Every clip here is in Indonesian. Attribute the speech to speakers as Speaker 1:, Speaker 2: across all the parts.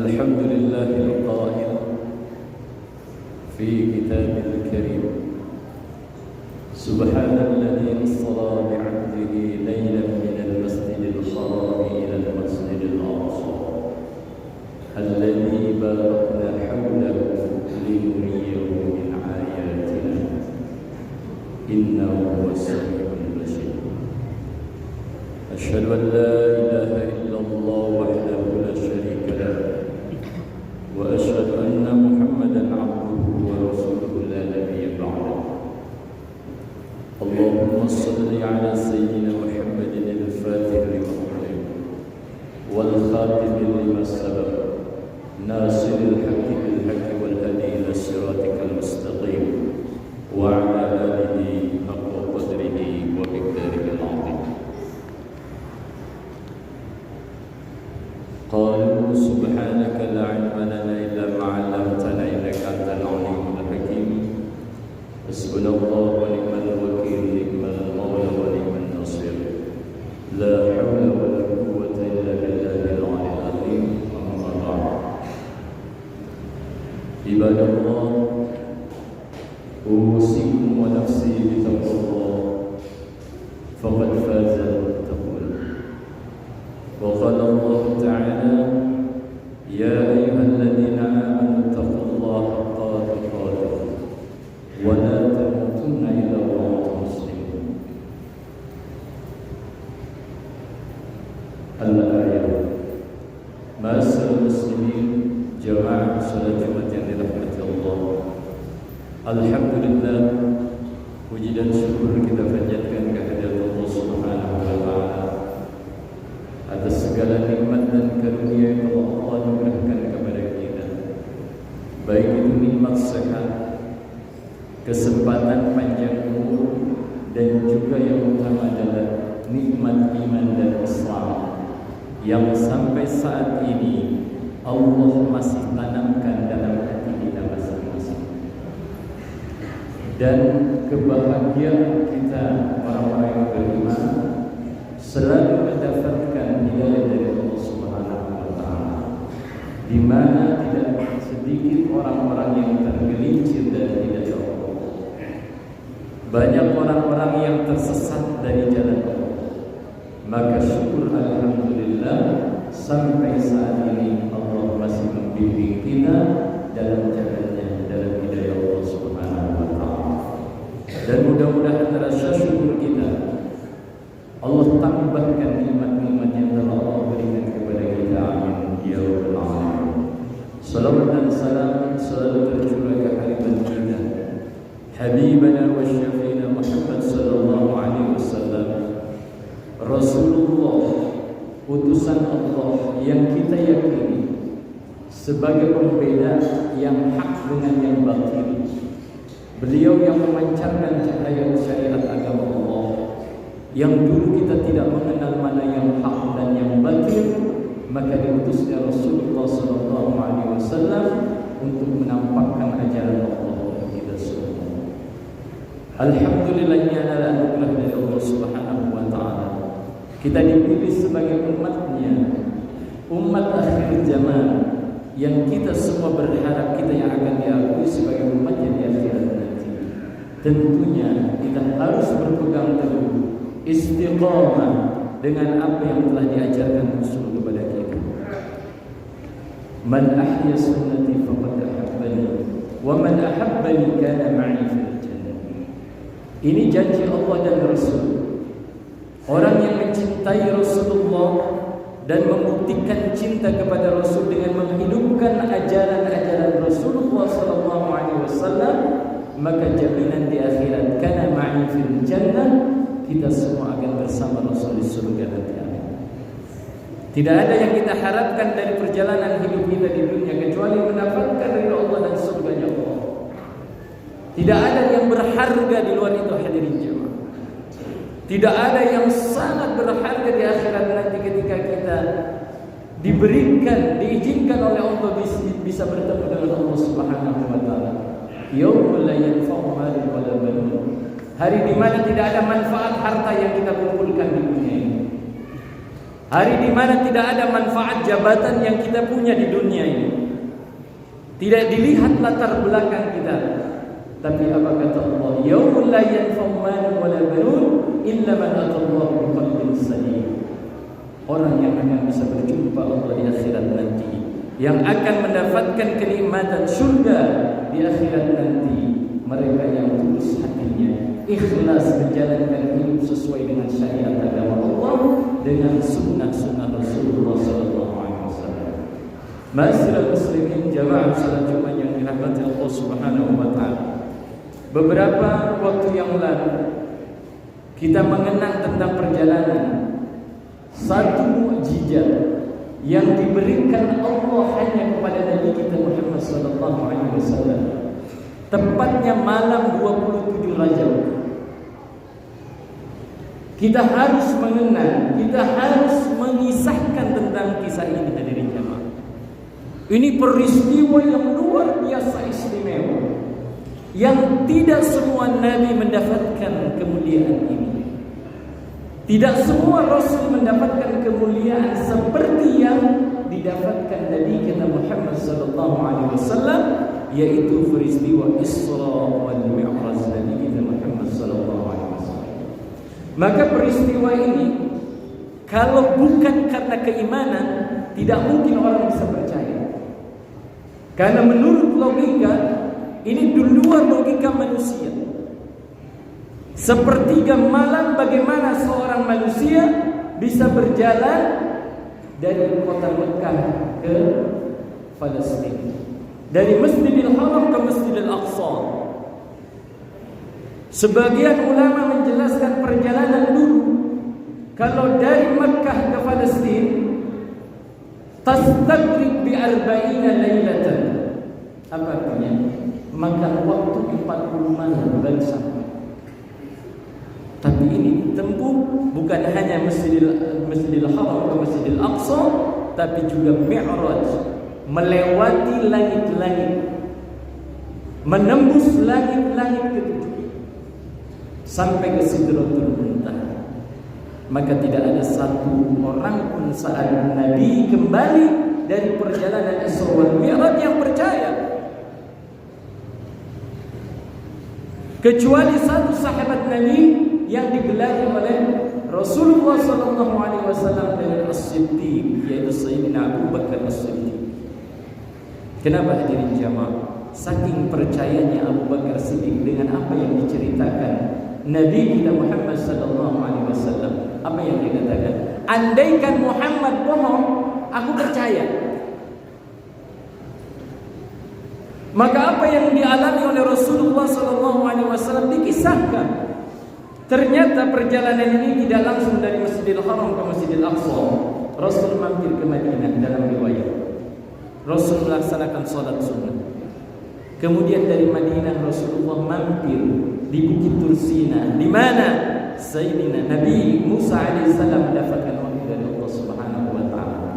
Speaker 1: الحمد لله القائل في كتابه الكريم سبحان الذي أسرى بعبده ليلا من المسجد الحرام إلى المسجد الأقصى الذي باركنا حوله لنريه من آياتنا إنه هو السميع البصير. أشهد أن لا إله إلا الله وحده لا شريك له وأشهد أن محمدا عبده ورسوله لا نبي بعده. اللهم صل على سيدنا محمد الفاتح لما أغلق والخاتم لما سبق ناصر الحق بالحق والهدي إلى صراطك المستقيم وعلى آله حق قدره ومقداره العظيم. قالوا سبحانك لا علم لنا إلا ما علمتنا إنك أنت العليم الحكيم. حسبنا الله ونعم الوكيل نعم المولى ونعم النصير. لا حول ولا قوة إلا بالله العلي العظيم. أما بعد. عباد الله أوصيكم ونفسي بتقوى الله فقد فاز المتقون. وقال الله تعالى يا أيها الذين آمنوا اتقوا الله حق تقاته ولا تموتن إلا وأنتم مسلمون. الآية. معاشر المسلمين جماعة صلاة Jumat yang dirahmati Allah. Alhamdulillah, puji dan syukur kita panjatkan kehadirat Allah Subhanahu wa taala atas segala nikmat dan karunia yang Allah anugerahkan kepada kita. Baik itu nikmat sehat, kesempatan panjang umur, dan juga yang utama adalah nikmat iman dan Islam yang sampai saat ini Allah masih tanamkan dalam hati kita masing-masing. Dan kebahagiaan kita orang-orang yang beriman selalu mendapatkan hidayah dari Allah Subhanahu wa taala, di mana tidak sedikit orang-orang yang tergelincir dari hidayah Allah. Banyak orang-orang yang tersesat dari jalan Allah. Maka syukur alhamdulillah sampai saat ini Allah masih membimbing kita dalam jalannya, dalam hidayah Allah Subhanahu wa taala. Dan mudah-mudahan rasa syukur kita Allah tambahkan nikmat-nikmat yang telah Allah berikan kepada kita. Amin ya rabbal alamin. Salawat dan salam selalu tercurah ke hadirat kita Habibana wa syafiina Muhammad sallallahu alaihi wasallam, Rasulullah, utusan Allah yang kita yakini sebagai pembeda yang hak dengan yang batil. Beliau yang memancarkan cahaya syariat agama Allah, yang dulu kita tidak mengenal mana yang hak dan yang batil, maka diutusnya Rasulullah sallallahu alaihi wasallam untuk menampakkan ajaran Allah kepada kita semua. Alhamdulillah, ini adalah anugerah dari Allah Subhanahu wa taala. Kita dipilih sebagai umatnya, umat akhir zaman, yang kita semua berharap kita yang akan diakui sebagai umatnya di akhirat nanti. Tentunya kita harus berpegang teguh, istiqamah dengan apa yang telah diajarkan Rasul kepada kita. Man ahya sunnati faqad ahabbani wa man ahabbani kana ma'i fil jannah. Ini janji Allah dan Rasul. Orang yang mencintai Rasulullah dan membuktikan cinta kepada Rasul dengan menghidupkan ajaran-ajaran Rasulullah sallallahu alaihi wasallam, maka jaminan di akhirat kana ma'i fil jannah, kita semua akan bersama Rasul di surga nanti. Tidak ada yang kita harapkan dari perjalanan hidup kita di dunia kecuali mendapatkan ridha Allah dan surganya Allah. Tidak ada yang berharga di luar itu, hadirin jemaah. Tidak ada yang sangat berharga di akhirat nanti ketika kita diberikan, diizinkan oleh Allah bisa bertemu dengan Allah Subhanahu wa taala. Yaumul la yanfa'u malun wala banun. Hari di mana tidak ada manfaat harta yang kita kumpulkan di dunia ini. Hari di mana tidak ada manfaat jabatan yang kita punya di dunia ini. Tidak dilihat latar belakang kita. Tapi apa kata Allah? Yaumul la yanfa'u malun wala banun illa man atallaha biqalbin salim. Orang yang akan bisa berjumpa Allah di akhirat nanti, yang akan mendapatkan kenikmatan surga di akhirat nanti, mereka yang tulus hatinya, ikhlas menjalankan hidup sesuai dengan syariat agama Allah, dengan sunnah-sunnah Rasulullah sallallahu alaihi wasallam. Ma'asyiral muslimin, jamaah salat Jumat yang dirahmati Allah Subhanahu wa taala. Beberapa waktu yang lalu kita mengenang tentang perjalanan satu mukjizat yang diberikan Allah hanya kepada Nabi kita Muhammad sallallahu alaihi wasallam. Tepatnya malam 27 Rajab. Kita harus mengenang, kita harus mengisahkan tentang kisah ini, hadirin jemaah. Ini peristiwa yang luar biasa istimewa, yang tidak semua nabi mendapatkan kemuliaan ini. Tidak semua rasul mendapatkan kemuliaan seperti yang didapatkan Nabi kita Muhammad sallallahu alaihi wasallam, yaitu peristiwa Isra wal Mi'raj Nabi kita Muhammad sallallahu alaihi wasallam. Maka peristiwa ini kalau bukan karena keimanan, tidak mungkin orang bisa percaya. Karena menurut logika, ini di luar logika manusia. Sepertiga malam bagaimana seorang manusia bisa berjalan dari kota Mekah ke Palestina, dari Masjidil Haram ke Masjidil Aqsa. Sebagian ulama menjelaskan perjalanan dulu, kalau dari Mekah ke Palestina tastagriq bi 40 lailatan. Apa artinya? Makan waktu 40 malam baru sampai. Tapi ini ditempuh bukan hanya Masjidil Haram ke Masjidil Aqsa, tapi juga Mi'raj, melewati langit-langit, menembus langit-langit ketujuh. sampai ke Sidratul Muntaha. Maka tidak ada satu orang pun saat Nabi kembali dari perjalanan Isra wal Mi'raj yang percaya, kecuali satu sahabat Nabi yang digelari oleh Rasulullah SAW dengan As-Siddiq, yaitu Sayyidina Abu Bakar As-Siddiq. Kenapa hadirin jamaah? Saking percayanya Abu Bakar Siddiq dengan apa yang diceritakan Nabi kita Muhammad SAW. Apa yang dikatakan? Andaikan Muhammad bohong, aku percaya. Maka apa yang dialami oleh Rasulullah SAW dikisahkan. Ternyata perjalanan ini tidak langsung dari Masjidil Haram ke Masjidil Aqsa. Rasul mampir ke Madinah dalam riwayat. Rasul melaksanakan salat sunnah. Kemudian dari Madinah Rasulullah mampir di Bukit Tursina, di mana Sayyidina Nabi Musa alaihissalam mendapatkan wahyu dari Allah Subhanahu wa taala.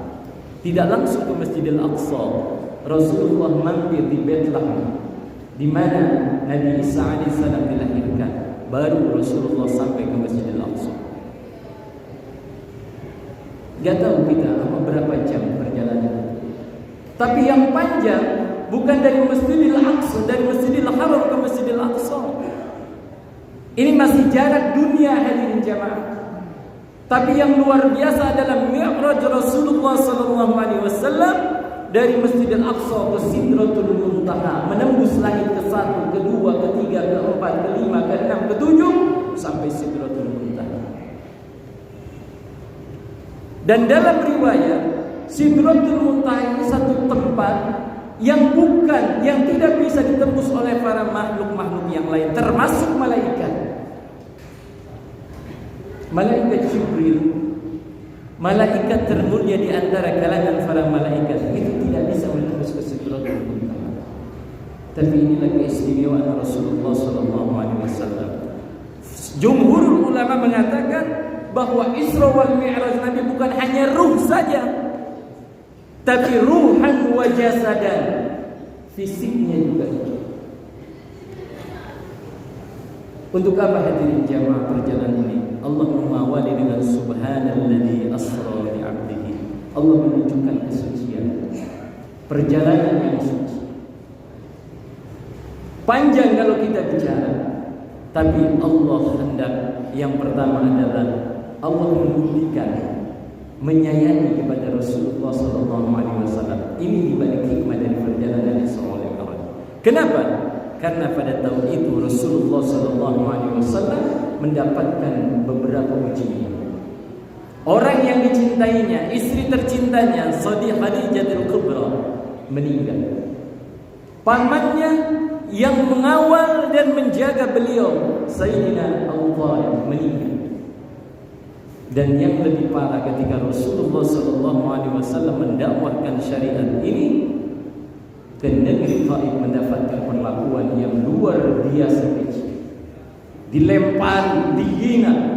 Speaker 1: Tidak langsung ke Masjidil Aqsa. Rasulullah mampir di Bethlehem, di mana Nabi Isa alaihissalam dilahirkan. Baru Rasulullah sampai ke Masjidil Aqsa. Gak tahu kita apa berapa jam perjalanan. Tapi yang panjang bukan dari Masjidil Aqsa, dari Masjidil Haram ke Masjidil Aqsa. Ini masih jarak dunia hadirin jamaah. Tapi yang luar biasa adalah Mi'raj Rasulullah SAW dari Masjidil Aqsa ke Sidratul Muntaha, menembus langit ke-1, ke-2, ke-3, ke-4, ke-5, ke-6, ke-7 sampai Sidratul Muntaha. Dan dalam riwayat Sidratul Muntaha ini satu tempat yang tidak bisa ditembus oleh para makhluk-makhluk yang lain, termasuk malaikat. Malaikat Jibril, malaikat termulia di antara kalangan para malaikat, itu tidak bisa menembus ke Sidratul Muntaha. Tapi inilah keistimewaan Rasulullah SAW. Jumhurul ulama mengatakan bahwa Isra wal Mi'raj Nabi bukan hanya ruh saja, tapi ruhan wa jasadan, fisiknya juga. Untuk apa hadirin jamaah perjalanan ini? Allah mengawali dengan subhanalladzi asra bi 'abdihi. Allah menunjukkan kesucian. Perjalanan yang suci. Panjang kalau kita bicara, tapi Allah hendak yang pertama adalah Allah membuktikan menyayangi kepada Rasulullah SAW. Ini dibalik hikmah dari perjalanan Isra wal Mi'raj. Kenapa? Karena pada tahun itu Rasulullah SAW mendapatkan beberapa ujian. Orang yang dicintainya, istri tercintanya, Khadijatul Kubra, meninggal. Pamannya yang mengawal dan menjaga beliau, Sayyidina Abu Thalib, meninggal. Dan yang lebih parah ketika Rasulullah SAW mendakwahkan syariat ini ke negeri Taif, mendapatkan perlakuan yang luar biasa kecil, dilempari, dihina.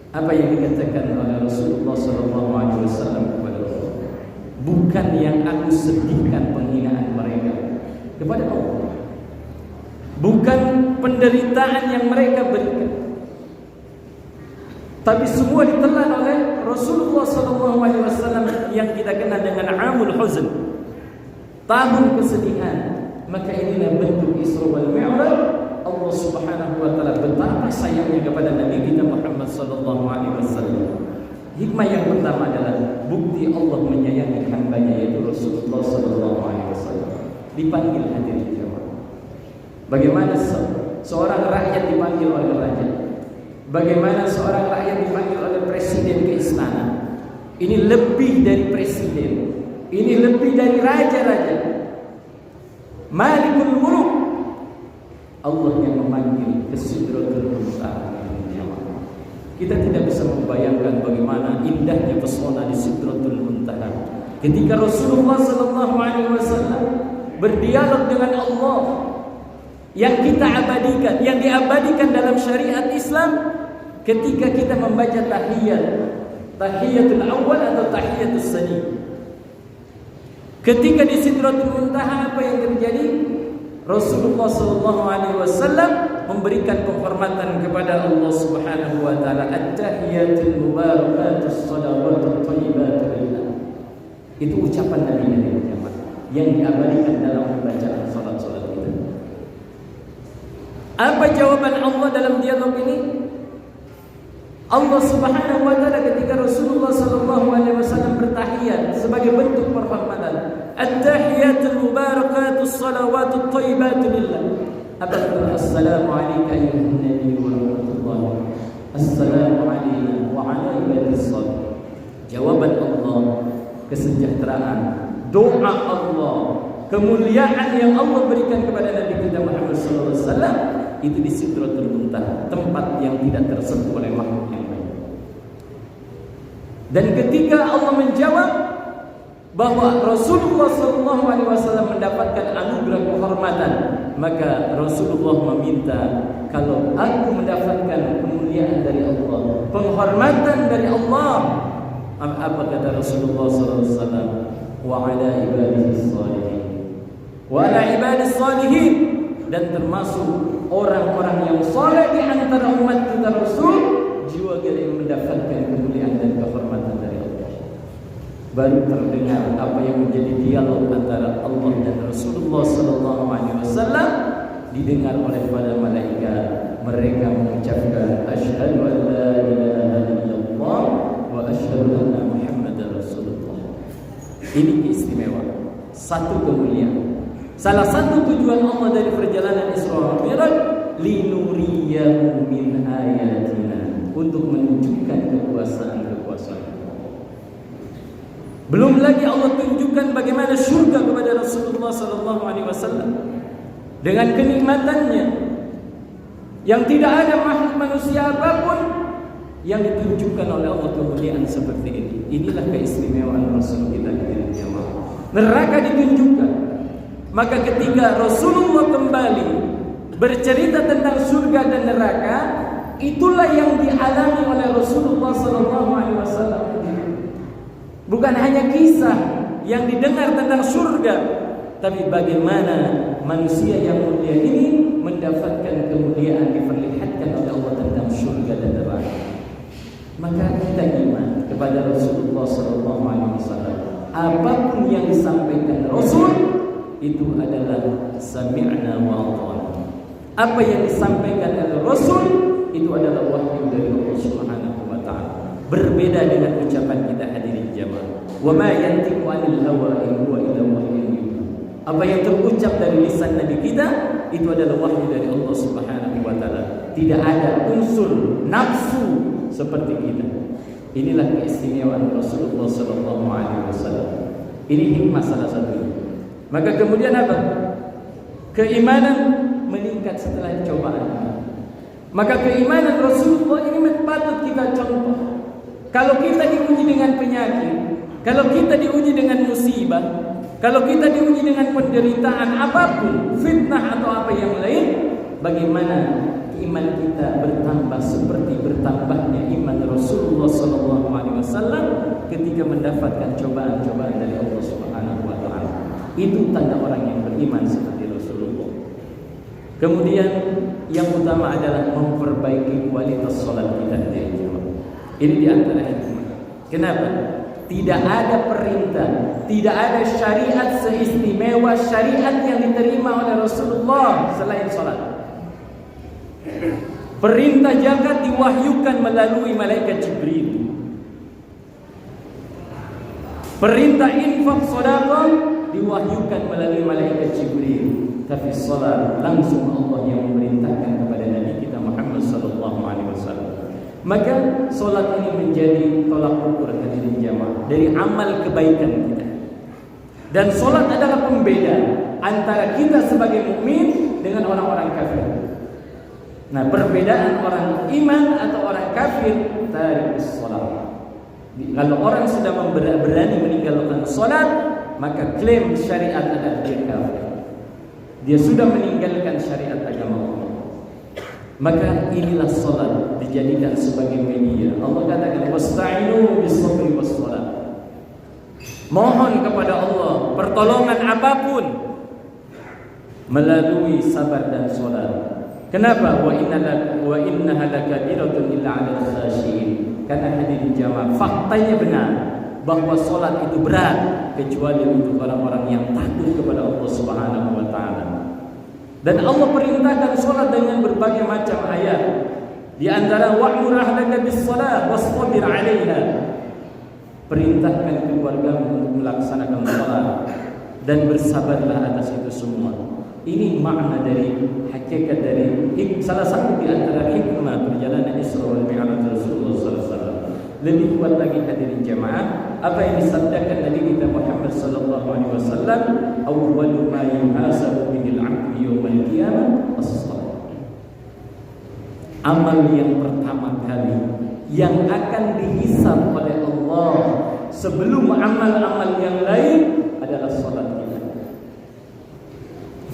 Speaker 1: Apa yang dikatakan oleh Rasulullah SAW kepada Allah? Bukan yang aku sedihkan penghinaan mereka kepada Allah, bukan penderitaan yang mereka berikan, tapi semua ditelan oleh Rasulullah SAW yang kita kenal dengan Amul Huzn, tahun kesedihan. Maka inilah bentuk Isra wal Mi'raj. Allah Subhanahu wa taala betapa sayangnya kepada Nabi kita Muhammad sallallahu alaihi wasallam. Hikmah yang pertama adalah bukti Allah menyayangi hamba-Nya, yaitu Rasulullah sallallahu alaihi wasallam. Dipanggil hadirin jamaah. Bagaimana seorang rakyat dipanggil oleh raja? Bagaimana seorang rakyat dipanggil oleh presiden ke istana? Ini lebih dari presiden. Ini lebih dari raja-raja. Malikul Muluk. Allah yang memanggil ke Sidratul Muntaha. Kita tidak bisa membayangkan bagaimana indahnya pesona di Sidratul Muntaha ketika Rasulullah SAW berdialog dengan Allah yang kita abadikan, yang diabadikan dalam syariat Islam ketika kita membaca tahiyatul awal atau tahiyatul sani. Ketika di Sidratul Muntaha apa yang terjadi? Rasulullah SAW memberikan penghormatan kepada Allah Subhanahu wa taala. At-tahiyatul mubarakatus shalawatut thayyibatun lillah. Itu ucapan Nabi yang diabadikan dalam bacaan salat-salat kita. Apa jawaban Allah dalam dialog ini? Allah Subhanahu wa taala ketika Rasulullah sallallahu alaihi wasallam bertahiyat sebagai bentuk penghormatan, at-tahiyatul mubarakatus shalawatut thayyibatun lillah. Apa? Assalamu alayka ayyuhan nabiy wa rahmatullah. Assalamu alayna wa ala ibadis salihin. Jawaban Allah, kesejahteraan, doa Allah, kemuliaan yang Allah berikan kepada Nabi kita Muhammad sallallahu alaihi wasallam itu di Sidratul Muntaha, tempat yang tidak tersentuh oleh makhluk yang lain. Dan ketika Allah menjawab bahwa Rasulullah sallallahu alaihi wasallam mendapatkan anugerah kehormatan, maka Rasulullah meminta, kalau aku mendapatkan kemuliaan dari Allah, penghormatan dari Allah, apa kata Rasulullah sallallahu alaihi wasallam? Wa ala ibadis salihin. Wa ala ibadis salihin, dan termasuk orang-orang yang saleh di antara umat kita Rasul juga yang mendapatkan kemuliaan dan kehormatan dari Allah. Baru terdengar apa yang menjadi dialog antara Allah dan Rasulullah sallallahu alaihi wasallam didengar oleh para malaikat. Mereka mengucapkan asyhadu an la ilaha illallah wa asyhadu anna Muhammadar Rasulullah. Ini keistimewaan, satu kemuliaan. Salah satu tujuan Allah dari perjalanan Isra wal Mi'raj, linuriyahu min ayatina, untuk menunjukkan kekuasaan-kekuasaan. Belum lagi Allah tunjukkan bagaimana surga kepada Rasulullah sallallahu alaihi wasallam dengan kenikmatannya yang tidak ada makhluk manusia apapun yang ditunjukkan oleh Allah kemuliaan seperti ini. Inilah keistimewaan Rasul kita di jamaah. Neraka ditunjukkan. Maka ketika Rasulullah kembali bercerita tentang surga dan neraka, itulah yang dialami oleh Rasulullah sallallahu alaihi wasallam. Bukan hanya kisah yang didengar tentang surga, tapi bagaimana manusia yang mulia ini mendapatkan kemuliaan diperlihatkan oleh Allah tentang surga dan neraka. Maka kita iman kepada Rasulullah sallallahu alaihi wasallam. Apapun yang disampaikan Rasul itu adalah sami'na wa ata'na. Apa yang disampaikan oleh Rasul itu adalah wahyu dari Allah Subhanahu wa taala. Berbeda dengan ucapan kita hadirin jamaah. Wa ma yantiqu 'anil hawa in huwa illa wahyun yuha. Apa yang terucap dari lisan Nabi kita itu adalah wahyu dari Allah Subhanahu wa taala. Tidak ada unsur nafsu seperti kita. Inilah keistimewaan Rasulullah sallallahu alaihi wasallam. Ini hikmah salah satunya. Maka kemudian apa? Keimanan meningkat setelah cobaan. Maka keimanan Rasulullah ini patut kita contoh. Kalau kita diuji dengan penyakit, kalau kita diuji dengan musibah, kalau kita diuji dengan penderitaan apapun, fitnah atau apa yang lain, bagaimana iman kita bertambah seperti bertambahnya iman Rasulullah SAW ketika mendapatkan cobaan-cobaan dari Allah Subhanahu wa taala. Itu tanda orang yang beriman seperti Rasulullah. Kemudian yang utama adalah memperbaiki kualitas salat kita dari jamaah. Ini di antara hikmah. Kenapa? Tidak ada perintah, tidak ada syariat seistimewa syariat yang diterima oleh Rasulullah selain salat. Perintah zakat diwahyukan melalui malaikat Jibril. Perintah infak sedekah diwahyukan melalui malaikat Jibril. Tapi salat langsung Allah yang memerintahkan kepada Nabi kita Muhammad sallallahu alaihi wasallam. Maka salat ini menjadi tolak ukur hadirin jamaah dari amal kebaikan kita. Dan salat adalah pembeda antara kita sebagai mukmin dengan orang-orang kafir. Nah, perbedaan orang iman atau orang kafir tarikus salat. Kalau orang sudah berani meninggalkan salat, maka klaim syariat adalah dia kafir. Dia sudah meninggalkan syariat agama Allah. Maka inilah salat dijadikan sebagai media. Allah katakan wasta'inu bis-sabri was-salat. Mohon kepada Allah pertolongan apapun melalui sabar dan salat. Kenapa? Wa innaha lakabiratun illa 'alal khashiin. Karena hadirin jamaah, faktanya benar bahwa solat itu berat kecuali untuk orang-orang yang takut kepada Allah Subhanahu wa taala. Dan Allah perintahkan solat dengan berbagai macam ayat. Di antara wa'mur ahlaka bis-shalah wastabir 'alaiha. Perintahkan keluargamu untuk melaksanakan salat dan bersabarlah atas itu semua. Ini makna dari hakikat dari salah satu di antara hikmah perjalanan Isra wal Mi'raj Rasulullah sallallahu alaihi wasallam. Lebih kuat lagi hadirin jamaah, apa yang disabdakan Nabi kita Muhammad sallallahu alaihi wasallam, awwalu ma yuhasabu bihil 'abdu yawmal qiyamah as-shalah. Amal yang pertama kali yang akan dihisab oleh Allah sebelum amal-amal yang lain adalah salat kita.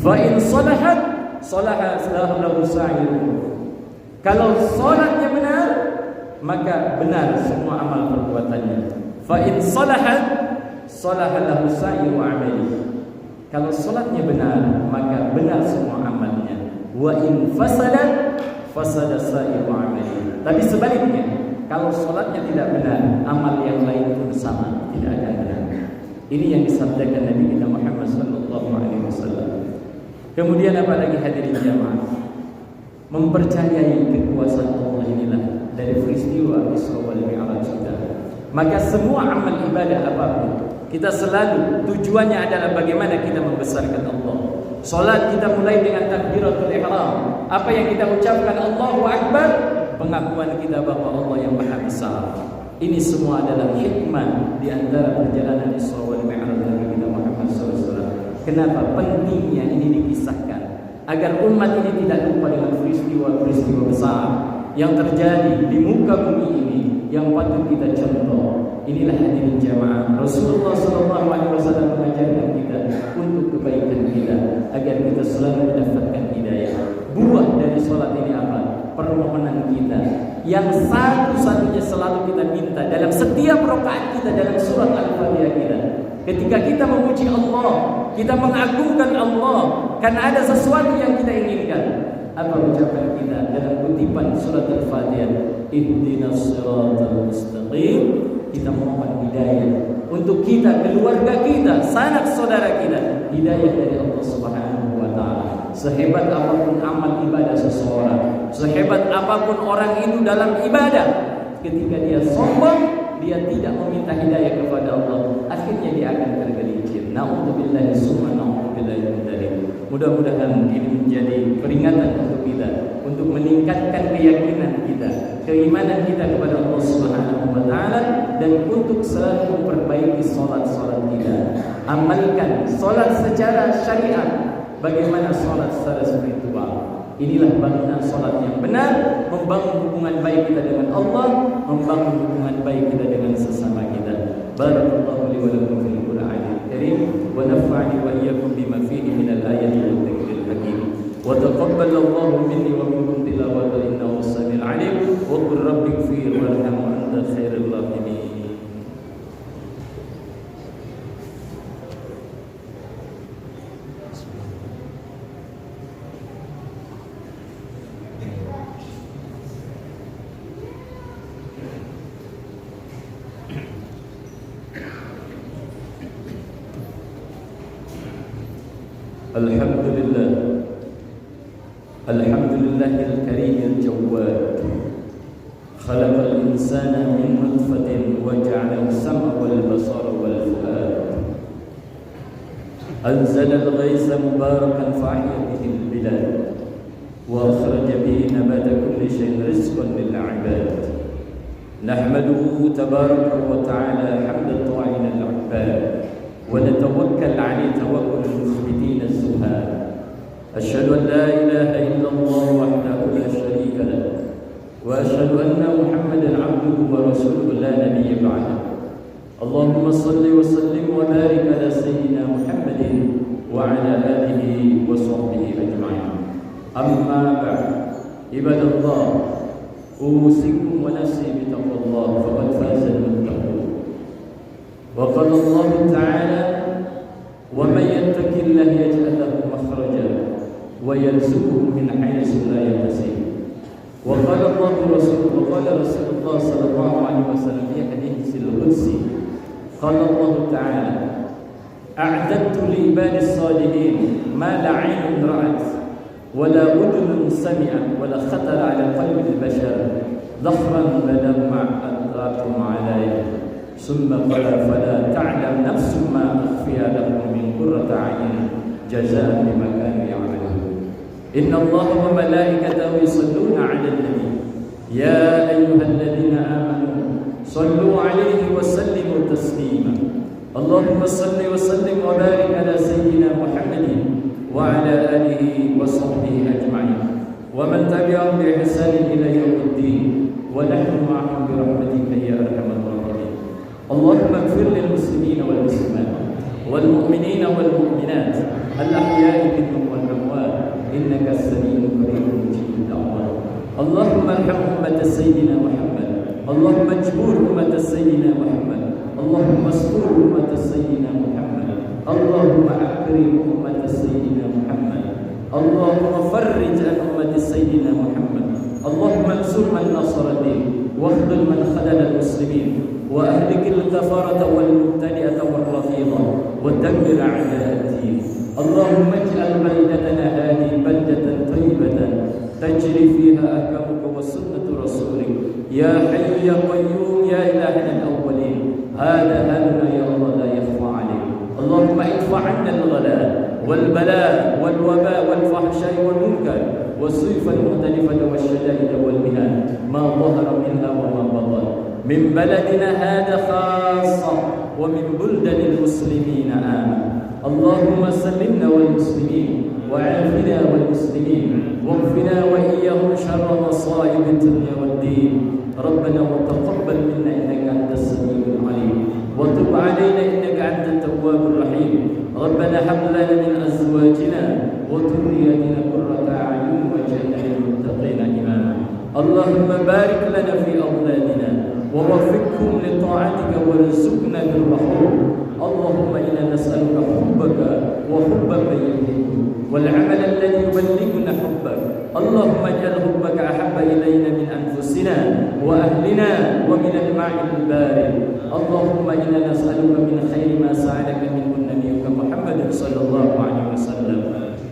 Speaker 1: Fa in salahat salaha lahu sa'iruhu. Kalau salatnya benar, maka benar semua amal perbuatannya. Fa in salahat salaha lahu sa'iru amalihi. Kalau salatnya benar, maka benar semua amalnya. Wa in fasadat fasada sa'iru amalihi. Tapi sebaliknya, kalau salatnya tidak benar, amal yang lain pun sama, tidak akan benar. Ini yang disabdakan Nabi kita Muhammad sallallahu alaihi wasallam. Kemudian apa lagi hadirin jamaah? Mempercayai kekuasaan Allah inilah dari peristiwa Isra wal Mi'raj kita. Maka semua amal ibadah apapun, kita selalu tujuannya adalah bagaimana kita membesarkan Allah. Salat kita mulai dengan takbiratul ihram. Apa yang kita ucapkan Allahu Akbar, pengakuan kita bahwa Allah yang Maha Besar. Ini semua adalah hikmah di antara perjalanan Isra wal Mi'raj Nabi kita Muhammad SAW. Kenapa pentingnya ini dikisahkan? Agar umat ini tidak lupa dengan peristiwa-peristiwa besar yang terjadi di muka bumi ini yang patut kita contoh. Inilah hadirin jamaah, Rasulullah SAW mengajarkan kita untuk kebaikan kita agar kita selalu mendapatkan hidayah. Buah dari solat ini apa? Permohonan kita yang satu-satunya selalu kita minta dalam setiap rakaat kita dalam surat Al-Fatihah kita. Ketika kita memuji Allah, kita mengagungkan Allah karena ada sesuatu yang kita inginkan. Apa ucapan kita dalam kutipan surat Al-Fatihah? Ihdinas siratal mustaqim. Kita mohon hidayah untuk kita, keluarga kita, sanak saudara kita, hidayah dari Allah Subhanahu wa taala. Sehebat apapun amal ibadah seseorang, sehebat apapun orang itu dalam ibadah, ketika dia sombong, dia tidak meminta hidayah kepada Allah, akhirnya dia akan tergelincir. Na'udzubillahi summa na'udzubillahi min dzalik. Mudah-mudahan ini menjadi peringatan untuk kita untuk meningkatkan keyakinan kita, keimanan kita kepada Allah Subhanahu wa taala, dan untuk selalu memperbaiki salat-salat kita. Amalkan salat secara syariat. Bagaimana salat secara spiritual? Inilah bangunan salat yang benar, membangun hubungan baik kita dengan Allah, membangun hubungan baik kita dengan sesama kita. Barakallahu li wa lakum fil Qur'anil Karim wa nafa'ani wa iyyakum bima fihi minal ayati wa dzikril hakim. Wa taqabbalallahu minni wa minkum tilawatan innahu samiul 'alim. Wa qur rabbighfir warham wa anta khairul rahimin. Alhamdulillahil karimil jawad. Khalaqal insana min nutfatin wa ja'alahu sam'a wal basara wal fu'ad. Anzalal ghaitha mubarakan fa'ahya bihil bilad wa akhraja bihi nabata kulli shay'in rizqan lil 'ibad. Nahmaduhu tabaraka wa ta'ala hamdan ta'ina al-'ibad wa natawakkal 'alayhi tawakkul al-mukhbitin az-zuhad. أشهد أن لا إله إلا الله وحده لا شريك له وأشهد أن محمدا عبده ورسوله لا نبي بعده. اللهم صل وسلم وبارك على سيدنا محمد وعلى آله وصحبه أجمعين. أما بعد، عباد الله، أوصيكم ونفسي بتقوى الله فقد فاز المتقون. وقال الله تعالى: ومن يتق الله يجعل له مخرجا ويرزقه من حيث لا يحتسب. وقال رسول الله صلى الله عليه وسلم في حديث القدسي قال الله تعالى: أعددت لعبادي الصالحين ما لا عين رأت ولا أذن سمعت ولا خطر على قلب البشر ظفرا لما أدركتم عليه. ثم قال: فلا تعلم نفس ما أخفي لكم من قرة أعين جزاء بما كانوا يعملون. إن الله وملائكته يصلون على النبي يا أيها الذين آمنوا صلوا عليه وسلموا تسليما. اللهم صل وسلم وبارك على سيدنا محمد وعلى آله وصحبه أجمعين ومن تبعهم بإحسان إلى يوم الدين ونحن معهم برحمتك يا أرحم الراحمين. اللهم اغفر للمسلمين والمسلمات والمؤمنين والمؤمنات الأحياء منهم والأموات إنك السميع القريب مجيب الدعوات. اللهم ارحم أمة سيدنا محمد. اللهم اجبر أمة سيدنا محمد. اللهم استر أمة سيدنا محمد. اللهم أكرم أمة سيدنا محمد. اللهم فرج عن أمة سيدنا محمد. اللهم انصر من نصر الدين واخذل من خذل المسلمين وأهلك الكفرة والمبتدئة والرفيضة ودمر أعداء الدين. اللهم اجعل بلدتنا هذه بلدة طيبة تجري فيها أحكامك وسنة رسولك يا حي يا قيوم يا إلهنا الأولين. هذا هلنا يا الله لا يخفى عليك. اللهم ادفع عنا الغلاء والبلاء والوباء والفحشاء والمنكر والسيف المختلفة والشدائد والمهان ما ظهر منها وما بطن من بلدنا هذا خاصة ومن بلدان المسلمين آمين. اللهم سلمنا والمسلمين وعافنا والمسلمين واغفنا وإياهم شر مصائب الدنيا والدين. ربنا وتقبل منا إنك أنت السميع العليم وتب علينا إنك أنت التواب الرحيم. ربنا هب لنا من أزواجنا وذرياتنا قرة أعين واجعلنا للمتقين إماما. اللهم بارك لنا في أولادنا ووفقهم لطاعتك وارزقنا بالرحوم. اللهم إنا نسألك حبك وحب من يحبك والعمل الذي يبلغنا حبك. اللهم اجعل حبك أحب إلينا من أنفسنا وأهلنا ومن الماء البارد. اللهم إنا نسألك من خير ما سألك منه نبيك محمد صلى الله عليه وسلم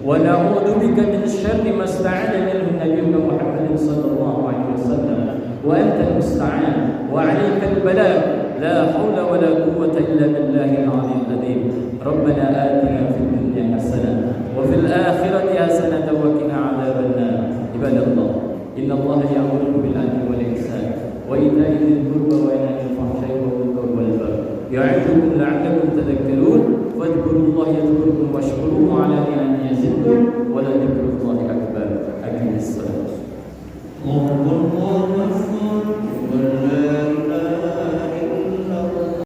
Speaker 1: ونعوذ بك من شر ما استعاذ منه نبيك محمد صلى الله عليه وسلم وأنت المستعان وعليك البلاغ. لا حول ولا قوة إلا بالله العلي العظيم. ربنا آتنا في الدنيا حسنة وفي الآخرة حسنة وقنا عذاب النار. عباد الله إن الله يأمركم بالعدل والإحسان وإيتاء ذي القربى وينهى عن الفحشاء والمنكر والبغي يعظكم لعلكم تذكرون. فاذكروا الله يذكركم واشكروه على نعمه يزدكم ولذكر الله أكبر. أقم الصلاة.